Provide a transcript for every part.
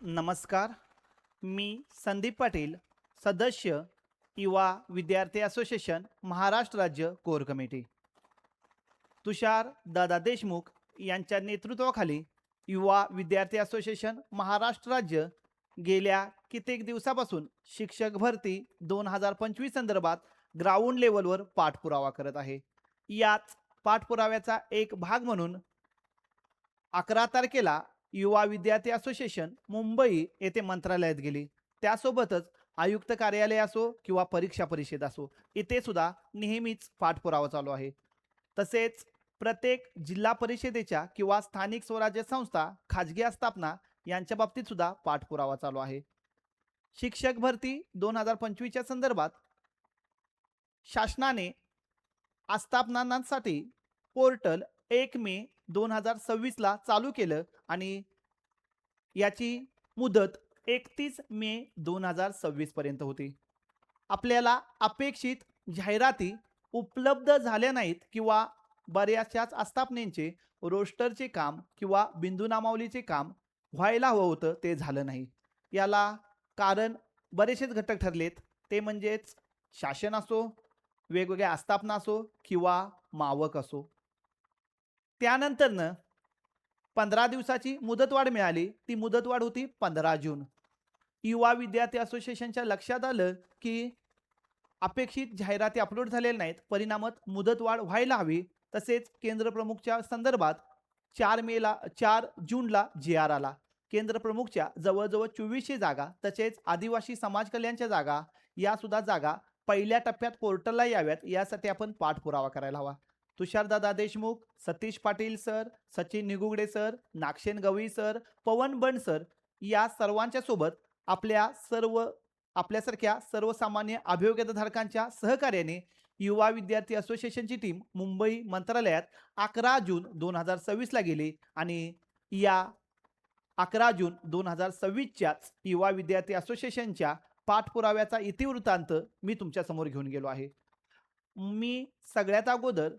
नमस्कार. मी संदीप पाटील, सदस्य युवा विद्यार्थी असोसिएशन महाराष्ट्र राज्य कोर कमिटी. तुषार दादा देशमुख यांच्या नेतृत्वाखाली युवा विद्यार्थी असोसिएशन महाराष्ट्र राज्य गेल्या कित्येक दिवसापासून शिक्षक भरती 2025 संदर्भात ग्राउंड लेवलवर पाठपुरावा करत आहे. याच पाठपुराव्याचा एक भाग म्हणून 11 तारखेला युवा विद्यार्थी असोसिएशन मुंबई येथे मंत्रालयात गेली. त्यासोबतच आयुक्त कार्यालय असो किंवा परीक्षा परिषद असो, इथे सुद्धा नेहमीच पाठपुरावा चालू आहे. तसेच प्रत्येक जिल्हा परिषदेच्या किंवा स्थानिक स्वराज्य संस्था, खाजगी आस्थापना यांच्या बाबतीत सुद्धा पाठपुरावा चालू आहे. शिक्षक भरती 2025च्या संदर्भात शासनाने आस्थापनांसाठी पोर्टल 1 मे 2026ला चालू केलं आणि याची मुदत 31 मे 2026 पर्यंत होती. आपल्याला अपेक्षित जाहिराती उपलब्ध झाल्या नाहीत किंवा बऱ्याचशाच आस्थापनेचे रोस्टरचे काम किंवा बिंदू नामावलीचे काम व्हायला हवं होतं, ते झालं नाही. याला कारण बरेचसेच घटक ठरलेत. ते म्हणजेच शासन असो, वेगवेगळ्या आस्थापना असो किंवा मावक असो. त्यानंतरनं 15 दिवसाची मुदतवाढ मिळाली. ती मुदतवाढ होती 15 जून. युवा विद्यार्थी असोसिएशनच्या लक्षात आलं की अपेक्षित जाहिराती अपलोड झालेल्या नाहीत, परिणामात मुदतवाढ व्हायला हवी. तसेच केंद्र प्रमुखच्या संदर्भात 4 जूनला जी आर आला. केंद्र प्रमुखच्या जवळजवळ 2400 जागा, तसेच आदिवासी समाज कल्याणच्या जागा, या सुद्धा जागा पहिल्या टप्प्यात पोर्टलला याव्यात, यासाठी आपण पाठपुरावा करायला हवा. Tushardada Deshmukh, Satish Patil sir, Sachin Nigugade sir, Nagshen Gawai sir, Pawan Band sir या सर्वांच्या सोबत आपल्यासारख्या सर्वसामान्य अभियोग्यताधारकांच्या सहकार्याने युवा विद्यार्थी असोसिएशनची टीम मुंबई मंत्रालयात 11 जून 2026ला गेली आणि या 11 जून 2026च्याच युवा विद्यार्थी असोसिएशनच्या पाठपुराव्याचा इतिवृत्तांत मी तुमच्यासमोर घेऊन गेलो आहे. मी सगळ्यात अगोदर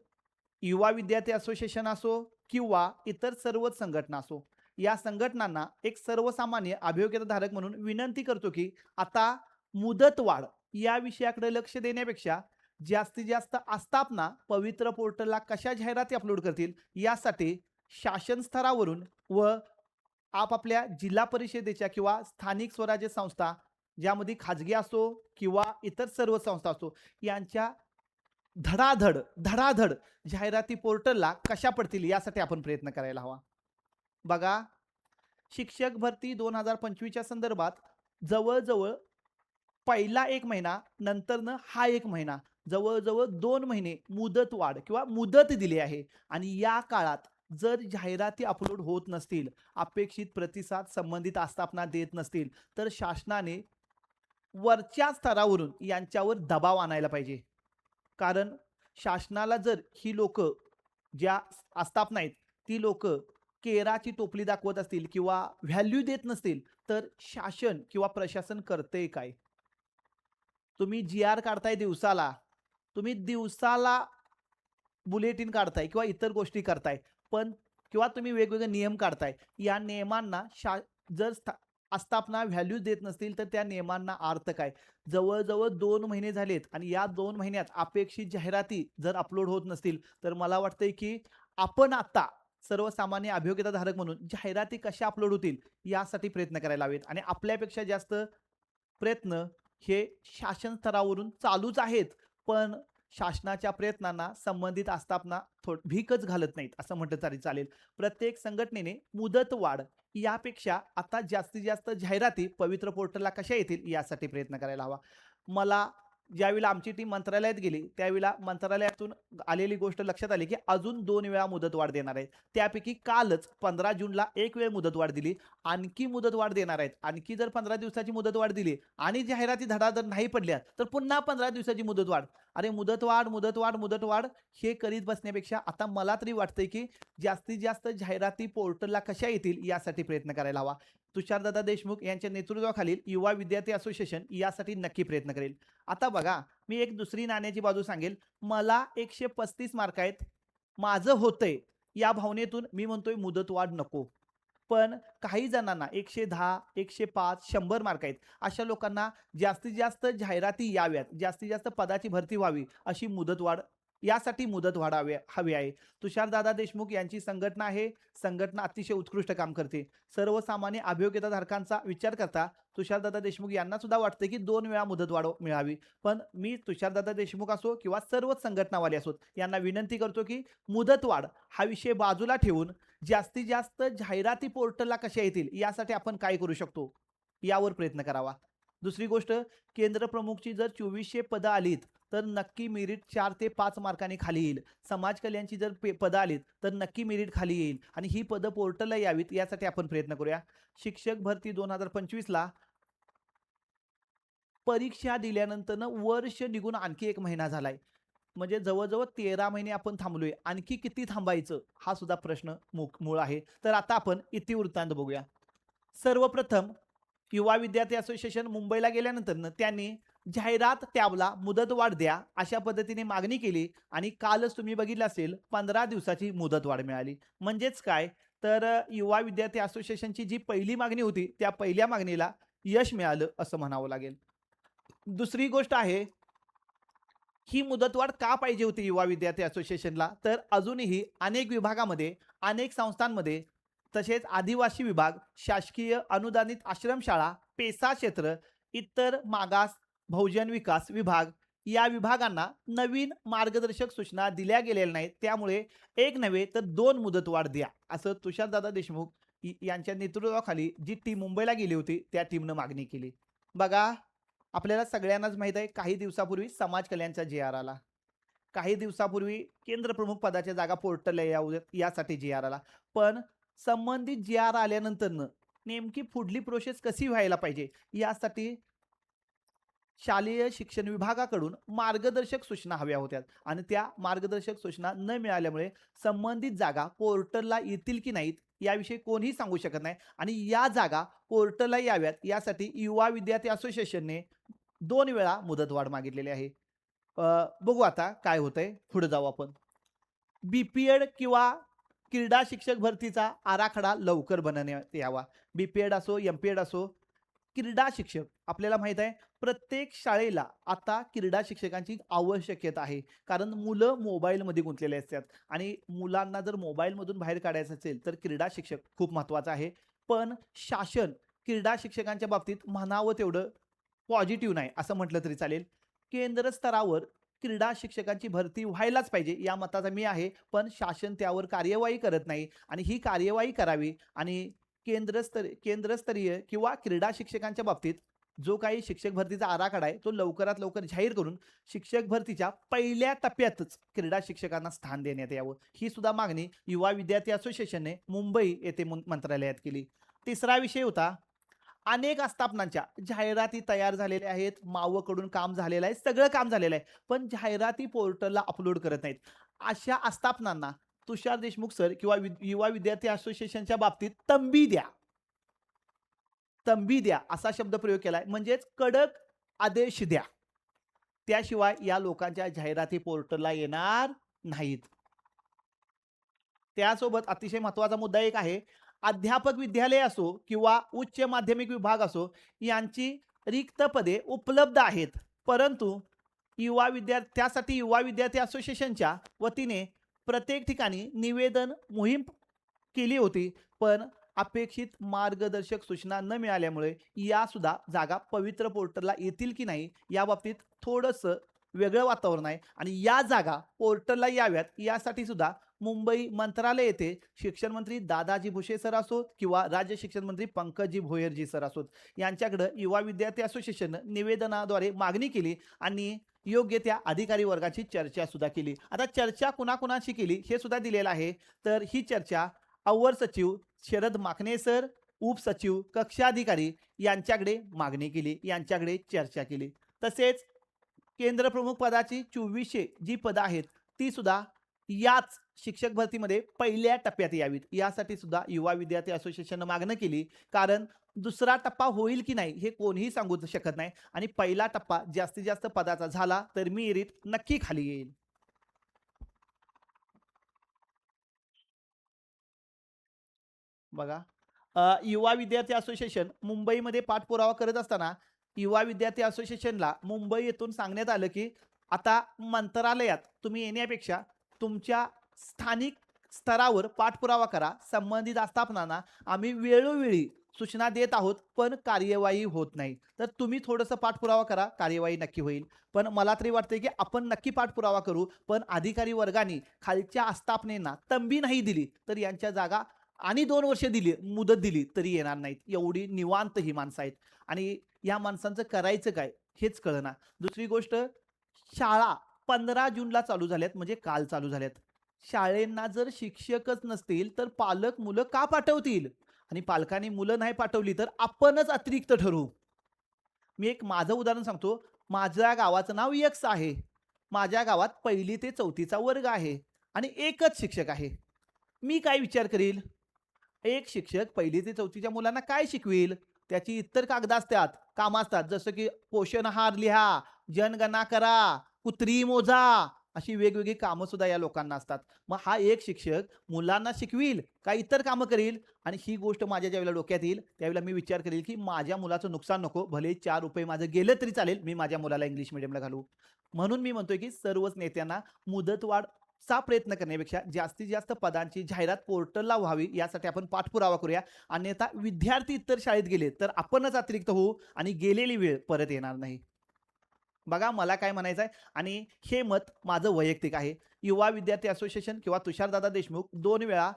युवा विद्यार्थी असोसिएशन असो किंवा इतर सर्वच संघटना असो, या संघटनांना एक सर्वसामान्य अभियोग्यताधारक म्हणून विनंती करतो की आता मुदतवाढ या विषयाकडे लक्ष देण्यापेक्षा जास्तीत जास्त आस्थापना पवित्र पोर्टलला कशा जाहिराती अपलोड करतील यासाठी शासन स्तरावरून व आपापल्या जिल्हा परिषदेच्या किंवा स्थानिक स्वराज्य संस्था, ज्यामध्ये खाजगी असो किंवा इतर सर्व संस्था असो, यांच्या धडाधड जाहिराती पोर्टलला कशा पडतील यासाठी आपण प्रयत्न करायला हवा. बघा, शिक्षक भरती 2025च्या संदर्भात जवळजवळ पहिला 1 महिना, नंतरनं हा 1 महिना, जवळजवळ 2 महिने मुदतवाढ किंवा मुदत दिली आहे. आणि या काळात जर जाहिराती अपलोड होत नसतील, अपेक्षित प्रतिसाद संबंधित आस्थापना देत नसतील, तर शासनाने वरच्या स्तरावरून यांच्यावर दबाव आणायला पाहिजे. कारण शासनाला जर ही लोक, ज्या आस्थापना आहेत, ती लोक केराची टोपली दाखवत असतील किंवा व्हॅल्यू देत नसतील, तर शासन किंवा प्रशासन करते काय? तुम्ही जी आर काढताय दिवसाला, तुम्ही दिवसाला बुलेटिन काढताय किंवा इतर गोष्टी करताय, पण किंवा तुम्ही वेगवेगळे नियम काढताय, या नियमांना जर आस्थापना व्हॅल्यू देत नसतील, तर त्या नियमांना अर्थ काय? जवळजवळ 2 महिने झालेत आणि या 2 महिन्यात अपेक्षित जाहिराती जर अपलोड होत नसतील, तर मला वाटतंय की आपण आता सर्वसामान्य अभियोग्यताधारक म्हणून जाहिराती कशा अपलोड होतील यासाठी प्रयत्न करायला हवेत. आणि आपल्यापेक्षा जास्त प्रयत्न हे शासन स्तरावरून चालूच आहेत, पण शासनाच्या प्रयत्नांना संबंधित आस्थापना भीकच घालत नाहीत असं म्हटलं तरी चालेल. प्रत्येक संघटनेने मुदतवाढ यापेक्षा आता जास्तीत जास्त जाहिराती पवित्र पोर्टलला कशा येतील यासाठी प्रयत्न करायला हवा. मला ज्यावेळेला आमची टीम मंत्रालयात गेली, त्यावेळेला मंत्रालयातून आलेली गोष्ट लक्षात आली की अजून 2 वेळा मुदतवाढ देणार आहेत. त्यापैकी कालच 15 जूनला 1 वेळ मुदतवाढ दिली, आणखी मुदतवाढ देणार आहेत. आणखी जर 15 दिवसाची मुदतवाढ दिली आणि जाहिराती धडाधड नाही पडल्या, तर पुन्हा 15 दिवसाची मुदतवाढ. अरे मुदतवाढ हे करीत बसण्यापेक्षा आता मला तरी वाटतंय की जास्तीत जास्त जाहिराती पोर्टलला कशा येतील यासाठी प्रयत्न करायला हवा. तुषारदादा देशमुख यांच्या नेतृत्वाखालील युवा विद्यार्थी असोसिएशन यासाठी नक्की प्रयत्न करेल. आता बघा, मी एक दुसरी नाण्याची बाजू सांगेल. मला 135 मार्क आहेत, माझं होतंय, या भावनेतून मी म्हणतोय मुदतवाढ नको. पण काही जणांना 110, 105, 100 मार्क आहेत. अशा लोकांना जास्तीत जास्त जाहिराती याव्यात, जास्तीत जास्त पदाची भरती व्हावी अशी मुदतवाढ यासाठी मुदतवाढ हवी आहे. तुषारदादा देशमुख यांची संघटना आहे. संघटना अतिशय उत्कृष्ट काम करते. सर्वसामान्य अभियोग्यताधारकांचा विचार करता तुषारदादा देशमुख यांना सुद्धा वाटते की 2 वेळा मुदतवाढ मिळावी. पण मी तुषारदादा देशमुख असो किंवा सर्वच संघटनावाले असोत यांना विनंती करतो की मुदतवाढ हा विषय बाजूला ठेवून जास्तीत जास्त जाहिराती पोर्टलला कशा येतील यासाठी आपण काय करू शकतो यावर प्रयत्न करावा. दुसरी गोष्ट, केंद्र प्रमुखची जर 2400 पदं आलीत तर नक्की मेरिट 4 ते 5 मार्कांनी खाली येईल. समाज कल्याणची जर पदं आलीत तर नक्की मेरिट खाली येईल आणि ही पदं पोर्टलला यावीत यासाठी आपण प्रयत्न करूया. शिक्षक भरती 2025ला परीक्षा दिल्यानंतर वर्ष निघून आणखी 1 महिना झालाय. म्हणजे जवळ-जवळ 13 महिने आपण थांबलोय. आणखी किती थांबायचं हा सुद्धा प्रश्न मूळ आहे. तर आता आपण इतिवृत्तांत बघूया. सर्वप्रथम युवा विद्यार्थी असोसिएशन मुंबईला गेल्यानंतर त्यांनी जाहिरात टॅबला मुदतवाढ द्या अशा पद्धतीने मागणी केली आणि कालच तुम्ही बघितलं असेल 15 दिवसाची मुदतवाढ मिळाली. म्हणजेच काय, तर युवा विद्यार्थी असोसिएशनची जी पहिली मागणी होती त्या पहिल्या मागणीला यश मिळालं असं म्हणावं लागेल. दुसरी गोष्ट आहे, ही मुदतवाढ का पाहिजे होती युवा विद्यार्थी असोसिएशनला, तर अजूनही अनेक विभागामध्ये, अनेक संस्थांमध्ये, तसेच आदिवासी विभाग, शासकीय अनुदानित आश्रमशाळा, पेसा क्षेत्र, इतर मागास बहुजन विकास विभाग या विभागांना नवीन मार्गदर्शक सूचना दिल्या गेलेल्या नाहीत. त्यामुळे एक नव्हे तर 2 मुदतवाढ द्या असं तुषारदादा देशमुख यांच्या नेतृत्वाखाली जी टीम मुंबईला गेली होती त्या टीमनं मागणी केली. बघा, आपल्याला सगळ्यांनाच माहित आहे काही दिवसापूर्वी समाज कल्याणचा जी-आर आला. काही दिवसापूर्वी केंद्र प्रमुख पदाच्या जागा पोर्टलला यासाठी जी-आर आला. पण संबंधित जी-आर आल्यानंतरनं नेमकी पुढली प्रोसेस कशी व्हायला पाहिजे यासाठी शालेय शिक्षण विभागाकडून मार्गदर्शक सूचना हव्या होत्या आणि त्या मार्गदर्शक सूचना न मिळाल्यामुळे संबंधित जागा पोर्टलला येतील की नाहीत याविषयी कोणीही सांगू शकत नाही आणि या जागा पोर्टलला याव्यात यासाठी युवा विद्यार्थी असोसिएशनने 2 वेळा मुदतवाढ मागितलेली आहे. बघू आता काय होतंय, पुढे जाऊ आपण. बीपीएड किंवा क्रीडा शिक्षक भरतीचा आराखडा लवकर बनवण्यात यावा. बीपीएड असो, एमपीएड असो, क्रीडा शिक्षक आपल्याला माहित आहे प्रत्येक शाळेला आता क्रीडा शिक्षकांची आवश्यकता आहे. कारण मुलं मोबाईलमध्ये गुंतलेले असतात आणि मुलांना जर मोबाईलमधून बाहेर काढायचं असेल तर क्रीडा शिक्षक खूप महत्त्वाचा आहे. पण शासन क्रीडा शिक्षकांच्या बाबतीत म्हणावं तेवढं पॉझिटिव्ह नाही असं म्हटलं तरी चालेल. केंद्र स्तरावर क्रीडा शिक्षकांची भरती व्हायलाच पाहिजे या मताचा मी आहे. पण शासन त्यावर कार्यवाही करत नाही आणि ही कार्यवाही करावी आणि केंद्रस्तरीय किंवा क्रीडा शिक्षकांच्या बाबतीत जो काही शिक्षक भरतीचा आराखडा आहे तो लवकरात लवकर जाहीर करून शिक्षक भरतीच्या पहिल्या टप्प्यातच क्रीडा शिक्षकांना स्थान देण्यात यावं. ही सुद्धा मागणी युवा विद्यार्थी असोसिएशनने मुंबई येथे मंत्रालयात केली. तिसरा विषय होता, अनेक आस्थापनांच्या जाहिराती तयार झालेल्या आहेत, मावकडून काम झालेलं आहे, सगळं काम झालेलं आहे, पण जाहिराती पोर्टलला अपलोड करत नाहीत. अशा आस्थापनांना तुषार देशमुख सर किंवा युवा विद्यार्थी असोसिएशनच्या बाबतीत तंबी द्या, तंबी द्या असा शब्द प्रयोग केलाय. म्हणजेच कडक आदेश द्या, त्याशिवाय या लोकांच्या जाहिराती पोर्टलला येणार नाहीत. त्यासोबत अतिशय महत्त्वाचा मुद्दा एक आहे, अध्यापक विद्यालय असो किंवा उच्च माध्यमिक विभाग असो यांची रिक्त पदे उपलब्ध आहेत. परंतु त्यासाठी युवा विद्यार्थी असोसिएशनच्या वतीने प्रत्येक ठिकाणी निवेदन मोहीम केली होती. पण अपेक्षित मार्गदर्शक सूचना न मिळाल्यामुळे या सुद्धा जागा पवित्र पोर्टलला येतील की नाही या बाबतीत थोडंसं वेगळं वातावरण आहे आणि या जागा पोर्टलला याव्यात यासाठी सुद्धा मुंबई मंत्रालय येथे शिक्षण मंत्री दादाजी भुसे सर असोत किंवा राज्य शिक्षण मंत्री पंकजी भोयरजी सर असोत यांच्याकडे युवा विद्यार्थी असोसिएशननं निवेदनाद्वारे मागणी केली आणि योग्य त्या अधिकारी वर्गाची चर्चा सुद्धा केली. आता चर्चा कुणाकुणाशी केली हे सुद्धा दिलेलं आहे. तर ही चर्चा अवर सचिव शरद माकणे सर, उपसचिव, कक्षाधिकारी यांच्याकडे मागणी केली, यांच्याकडे चर्चा केली. तसेच केंद्र प्रमुख पदाची 2400 जी पदं आहेत ती सुद्धा याच शिक्षक भरतीमध्ये पहिल्या टप्प्यात यावीत यासाठी सुद्धा युवा विद्यार्थी असोसिएशननं मागणं केली. कारण दुसरा टप्पा होईल की नाही हे कोणीही सांगू शकत नाही आणि पहिला टप्पा जास्तीत जास्त पदाचा झाला तर मेरिट नक्की खाली येईल. बघा, युवा विद्यार्थी असोसिएशन मुंबईमध्ये पाठपुरावा करत असताना युवा विद्यार्थी असोसिएशनला मुंबई येथून सांगण्यात आलं की आता मंत्रालयात तुम्ही येण्यापेक्षा तुमच्या स्थानिक स्तरावर पाठपुरावा करा. संबंधित आस्थापनांना आम्ही वेळोवेळी सूचना देत आहोत, पण कार्यवाही होत नाही. तर तुम्ही थोडंसं पाठपुरावा करा, कार्यवाही नक्की होईल. पण मला तरी वाटतंय की आपण नक्की पाठपुरावा करू, पण अधिकारी वर्गाने खालच्या आस्थापनेना तंबी नाही दिली, तर यांच्या जागा आणि 2 वर्ष दिली, मुदत दिली तरी येणार नाहीत. एवढी निवांत ही माणसं आहेत आणि या माणसांचं करायचं काय हेच कळेना. दुसरी गोष्ट, शाळा 15 जूनला चालू झाल्यात म्हणजे काल चालू झाल्यात. शाळेंना जर शिक्षकच नसतील तर पालक मुलं का पाठवतील? आणि पालकांनी मुलं नाही पाठवली तर आपणच अतिरिक्त ठरवू. मी एक माझं उदाहरण सांगतो. माझ्या गावाचं नाव यक्स आहे. माझ्या गावात 1ली ते 4थीचा वर्ग आहे आणि एकच शिक्षक आहे. मी काय विचार करील? एक शिक्षक 1ली ते 4थीच्या मुलांना काय शिकवेल? त्याची इतर कागद असतात, कामं असतात. जसं की पोषण आहार लिहा, जनगणना करा, कुत्री मोजा, अशी वेगवेगळी कामं सुद्धा या लोकांना असतात. मग हा एक शिक्षक मुलांना शिकवील का इतर कामं करील? आणि ही गोष्ट माझ्या ज्यावेळेला डोक्यात येईल, त्यावेळेला मी विचार करेल की माझ्या मुलाचं नुकसान नको. भले ₹4 माझं गेलं तरी चालेल, मी माझ्या मुलाला इंग्लिश मीडियमला घालू. म्हणून मी म्हणतोय की सर्वच नेत्यांना मुदतवाढचा प्रयत्न करण्यापेक्षा जास्तीत जास्त पदांची जाहिरात पोर्टलला व्हावी यासाठी आपण पाठपुरावा करूया. अन्यथा विद्यार्थी इतर शाळेत गेले तर आपणच अतिरिक्त होऊ आणि गेलेली वेळ परत येणार नाही. बघा मला काय म्हणायचं आहे आणि हे मत माझं वैयक्तिक आहे. युवा विद्यार्थी असोसिएशन किंवा तुषारदादा देशमुख 2 वेळा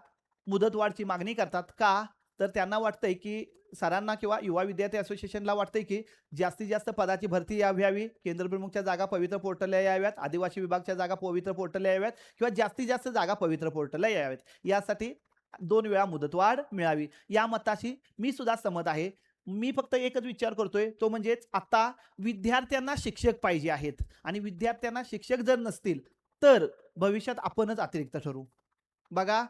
मुदतवाढची मागणी करतात. का? तर त्यांना वाटतंय की सरांना किंवा युवा विद्यार्थी असोसिएशनला वाटतंय की जास्तीत जास्त पदाची भरती व्हावी, केंद्रप्रमुखच्या जागा पवित्र पोर्टलला याव्यात, आदिवासी विभागच्या जागा पवित्र पोर्टलला याव्यात किंवा जास्तीत जास्त जागा पवित्र पोर्टलला याव्यात. यासाठी 2 वेळा मुदतवाढ मिळावी. या मताशी मी सुद्धा सहमत आहे. मी फक्त एकच विचार करतोय, तो म्हणजेच आता विद्यार्थ्यांना शिक्षक पाहिजे आहेत आणि विद्यार्थ्यांना शिक्षक जर नसतील, तर भविष्यात आपणच अतिरिक्त ठरू. बघा,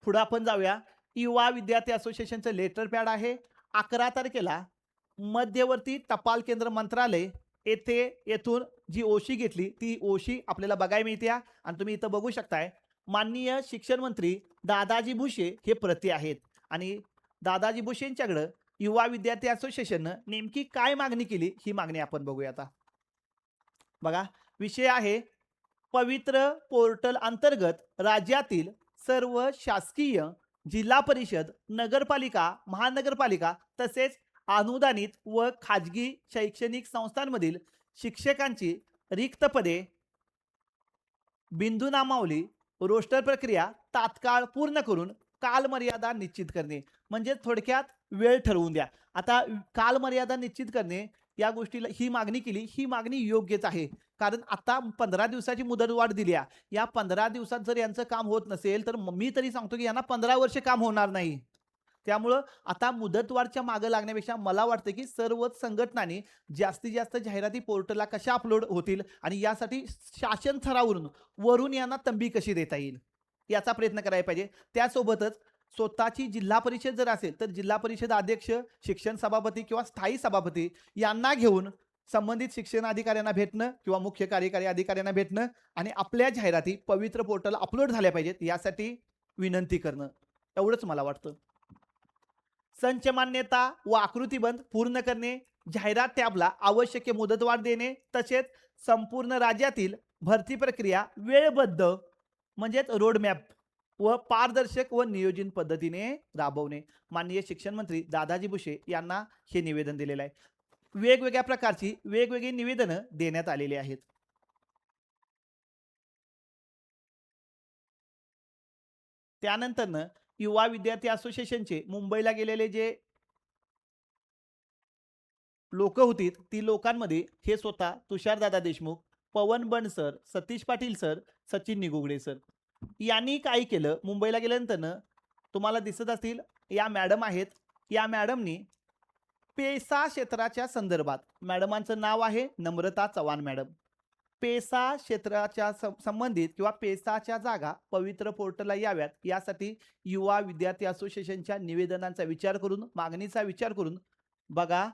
पुढे आपण जाऊया. युवा विद्यार्थी असोसिएशनचं लेटर पॅड आहे. 11 तारखेला मध्यवर्ती टपाल केंद्र मंत्रालय येथून जी ओशी घेतली, ती ओशी आपल्याला बघायला मिळते आणि तुम्ही इथं बघू शकताय. माननीय शिक्षण मंत्री दादाजी भुसे हे प्रती आहेत आणि दादाजी भुसेंच्याकडं युवा विद्यार्थी असोसिएशननं नेमकी काय मागणी केली, ही मागणी आपण बघूया आता. बघा, विषय आहे पवित्र पोर्टल अंतर्गत राज्यातील सर्व शासकीय, जिल्हा परिषद, नगरपालिका, महानगरपालिका तसेच अनुदानित व खाजगी शैक्षणिक संस्थांमधील शिक्षकांची रिक्त पदे, बिंदू नामावली, रोस्टर प्रक्रिया तात्काळ पूर्ण करून कालमर्यादा निश्चित करणे. म्हणजे थोडक्यात वेळ ठरवून द्या. आता कालमर्यादा निश्चित करणे या गोष्टीला ही मागणी केली, ही मागणी योग्यच आहे. कारण आता 15 दिवसाची मुदतवाढ दिली आहे. या 15 दिवसात जर यांचं काम होत नसेल, तर मी तरी सांगतो की यांना 15 वर्ष काम होणार नाही. त्यामुळं आता मुदतवाढच्या मागे लागण्यापेक्षा मला वाटतं की सर्वच संघटनांनी जास्तीत जास्त जाहिराती पोर्टलला कशा अपलोड होतील आणि यासाठी शासन स्तरावरून वरून यांना तंबी कशी देता येईल याचा प्रयत्न करायला पाहिजे. त्यासोबतच स्वतःची जिल्हा परिषद जर असेल तर जिल्हा परिषद अध्यक्ष, शिक्षण सभापती किंवा स्थायी सभापती यांना घेऊन संबंधित शिक्षण अधिकाऱ्यांना भेटणं किंवा मुख्य कार्यकारी अधिकाऱ्यांना भेटणं आणि आपल्या जाहिराती पवित्र पोर्टल अपलोड झाल्या पाहिजेत यासाठी विनंती करणं, एवढंच मला वाटतं. संच मान्यता व आकृतीबंध पूर्ण करणे, जाहिरात टॅबला आवश्यक मुदतवाढ देणे, तसेच संपूर्ण राज्यातील भरती प्रक्रिया वेळबद्ध म्हणजेच रोडमॅप व पारदर्शक व नियोजन पद्धतीने राबवणे. माननीय शिक्षण मंत्री दादाजी भुसे यांना हे निवेदन दिलेलं आहे. वेगवेगळ्या प्रकारची वेगवेगळी निवेदनं देण्यात आलेली आहेत. त्यानंतरनं युवा विद्यार्थी असोसिएशनचे मुंबईला गेलेले जे लोक होती, ती लोकांमध्ये हे स्वतः तुषारदादा Deshmukh, Pawan Band sir, Satish Patil sir, Sachin Nigugade sir यांनी काय केलं, मुंबईला गेल्यानंतर तुम्हाला दिसत असतील या मॅडम आहेत. या मॅडमनी पेसा क्षेत्राच्या संदर्भात, मॅडमांचं नाव आहे नम्रता चव्हाण मॅडम, पेसा क्षेत्राच्या संबंधित किंवा पेसाच्या जागा पवित्र पोर्टलला याव्यात यासाठी युवा विद्यार्थी असोसिएशनच्या निवेदनांचा विचार करून, मागणीचा विचार करून बघा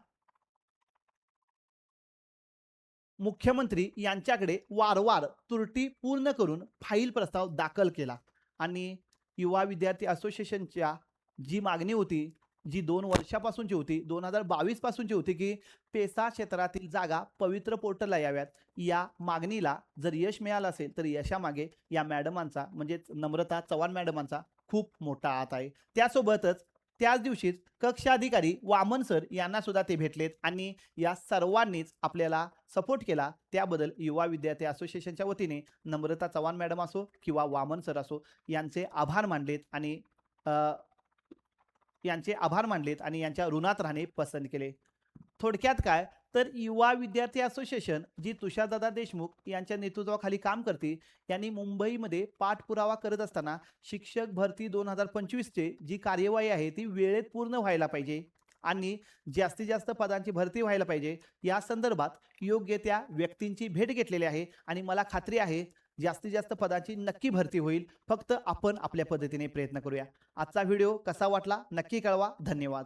मुख्यमंत्री यांच्याकडे वारंवार त्रुटी पूर्ण करून फाईल प्रस्ताव दाखल केला आणि युवा विद्यार्थी असोसिएशनच्या जी मागणी होती, जी 2 वर्षापासूनची होती, 2022 पासूनची होती, की पेसा क्षेत्रातील जागा पवित्र पोर्टलला याव्यात. या मागणीला जर यश मिळालं असेल, तर यशामागे या मॅडमांचा म्हणजेच नम्रता चव्हाण मॅडमांचा खूप मोठा हात आहे. त्यासोबतच त्याच दिवशीच कक्ष अधिकारी वामन सर यांना सुद्धा ते भेटलेत आणि या सर्वांनीच आपल्याला सपोर्ट केला. त्याबद्दल युवा विद्यार्थी असोसिएशनच्या वतीने नम्रता चव्हाण मॅडम असो किंवा वामन सर असो यांचे आभार मानलेत आणि यांच्या ऋणात राहणे पसंत केले. थोडक्यात काय तर युवा विद्यार्थी असोसिएशन जी तुषारदादा देशमुख यांच्या नेतृत्वाखाली काम करते, यांनी मुंबईमध्ये पाठपुरावा करत असताना शिक्षक भरती 2025 ची जी कार्यवाही आहे ती वेळेत पूर्ण व्हायला पाहिजे आणि जास्तीत जास्त पदांची भरती व्हायला पाहिजे. या संदर्भात योग्य त्या व्यक्तींची भेट घेतलेली आहे आणि मला खात्री आहे जास्तीत जास्त पदांची नक्की भरती होईल. फक्त आपण आपल्या पद्धतीने प्रयत्न करूया. आजचा व्हिडिओ कसा वाटला नक्की कळवा. धन्यवाद.